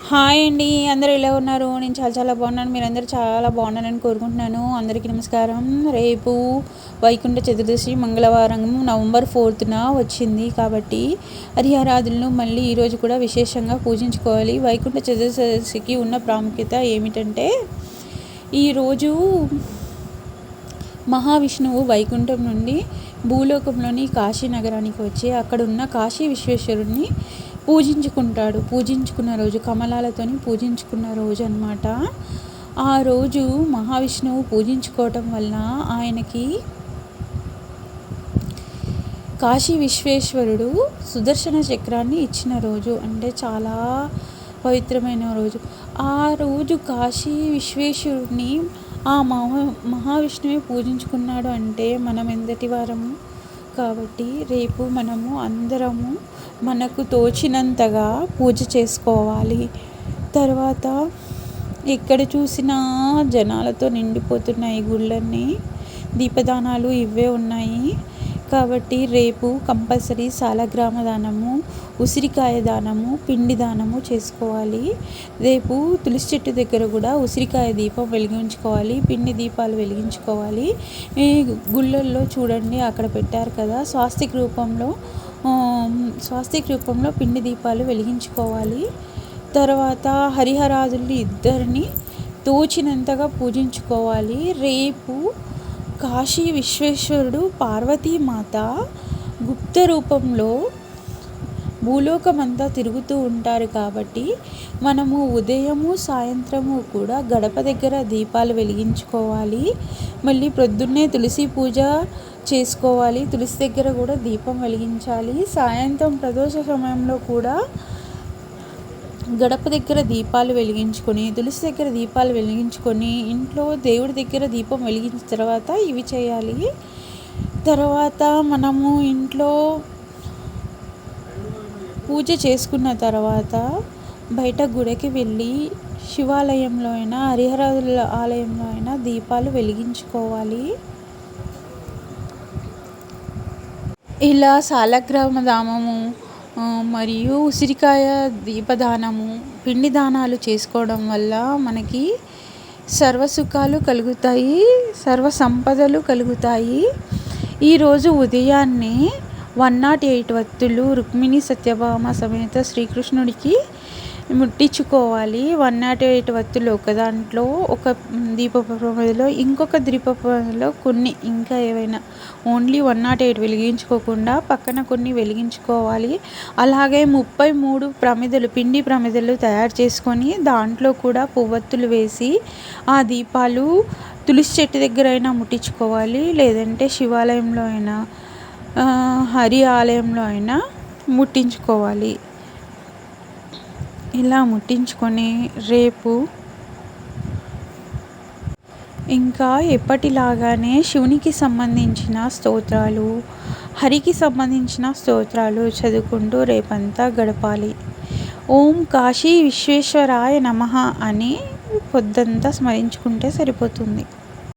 Hi అండి. అందరూ ఎలా ఉన్నారు? నేను చాలా బాగున్నాను. మీరందరూ చాలా బాగున్నారని కోరుకుంటున్నాను. అందరికీ నమస్కారం. రేపు వైకుంఠ చతుర్దశి మంగళవారం నవంబర్ 4న వచ్చింది కాబట్టి హరిహరాదులను మళ్ళీ ఈరోజు కూడా విశేషంగా పూజించుకోవాలి. వైకుంఠ చతుర్దశికి ఉన్న ప్రాముఖ్యత ఏమిటంటే, ఈరోజు మహావిష్ణువు వైకుంఠం నుండి భూలోకంలోని కాశీ నగరానికి వచ్చి అక్కడున్న కాశీ విశ్వేశ్వరుడిని పూజించుకున్న రోజు, కమలాలతోని పూజించుకున్న రోజు అన్నమాట. ఆ రోజు మహావిష్ణువు పూజించుకోవటం వల్ల ఆయనకి కాశీ విశ్వేశ్వరుడు సుదర్శన చక్రాన్ని ఇచ్చిన రోజు, అంటే చాలా పవిత్రమైన రోజు. ఆ రోజు కాశీ విశ్వేశ్వరుడిని ఆ మహావిష్ణువే పూజించుకున్నాడు అంటే మనం ఎంతటి వారము. కాబట్టి రేపు మనము అందరము మనకు తోచినంతగా పూజ చేసుకోవాలి. తర్వాత ఎక్కడ చూసినా జనాలతో నిండిపోతున్నాయి గుళ్ళన్నీ, దీపదానాలు ఇవే ఉన్నాయి. కాబట్టి రేపు కంపల్సరీ సాలగ్రామ దానము, ఉసిరికాయ దానము, పిండి దానము చేసుకోవాలి. రేపు తులసి చెట్టు దగ్గర కూడా ఉసిరికాయ దీపం వెలిగించుకోవాలి, పిండి దీపాలు వెలిగించుకోవాలి. ఈ గుళ్ళల్లో చూడండి అక్కడ పెట్టారు కదా, స్వాస్తిక్ రూపంలో పిండి దీపాలు వెలిగించుకోవాలి. తర్వాత హరిహరాదులు ఇద్దరిని తోచినంతగా పూజించుకోవాలి. రేపు కాశీ విశ్వేశ్వరుడు పార్వతీమాత గుప్త రూపంలో భూలోకమంతా తిరుగుతూ ఉంటారు. కాబట్టి మనము ఉదయము సాయంత్రము కూడా గడప దగ్గర దీపాలు వెలిగించుకోవాలి. మళ్ళీ ప్రొద్దున్నే తులసి పూజ చేసుకోవాలి, తులసి దగ్గర కూడా దీపం వెలిగించాలి. సాయంత్రం ప్రదోష సమయంలో కూడా గడప దగ్గర దీపాలు వెలిగించుకొని, తులసి దగ్గర దీపాలు వెలిగించుకొని, ఇంట్లో దేవుడి దగ్గర దీపం వెలిగించిన తర్వాత ఇవి చేయాలి. తర్వాత మనము ఇంట్లో పూజ చేసుకున్న తర్వాత బయట గుడికి వెళ్ళి శివాలయంలో అయినా హరిహరాదుల ఆలయంలో అయినా దీపాలు వెలిగించుకోవాలి. ఇలా సాలగ్రామ దానము మరియు ఉసిరికాయ దీపదానము, పిండి దానాలు చేసుకోవడం వల్ల మనకి సర్వసుఖాలు కలుగుతాయి, సర్వ సంపదలు కలుగుతాయి. ఈరోజు ఉదయాన్నే 108 వత్తులు రుక్మిణి సత్యభామ సమేత శ్రీకృష్ణుడికి ముట్టించుకోవాలి. 108 వత్తులు ఒక దాంట్లో, ఒక దీపప్రమిదలో, ఇంకొక దీపప్రమిదలో కొన్ని ఇంకా ఏవైనా, ఓన్లీ 108 వెలిగించుకోకుండా పక్కన కొన్ని వెలిగించుకోవాలి. అలాగే 33 ప్రమిదలు, పిండి ప్రమిదలు తయారు చేసుకొని దాంట్లో కూడా పువ్వొత్తులు వేసి ఆ దీపాలు తులసి చెట్టు దగ్గర అయినా ముట్టించుకోవాలి, లేదంటే శివాలయంలో అయినా హరి ఆలయంలో అయినా ముట్టించుకోవాలి. ఇలా ముట్టించుకొని రేపు ఇంకా ఎప్పటిలాగానే శివునికి సంబంధించిన స్తోత్రాలు, హరికి సంబంధించిన స్తోత్రాలు చదువుకుంటూ రేపంతా గడపాలి. ఓం కాశీ విశ్వేశ్వరాయ నమః అని పొద్దంతా స్మరించుకుంటే సరిపోతుంది.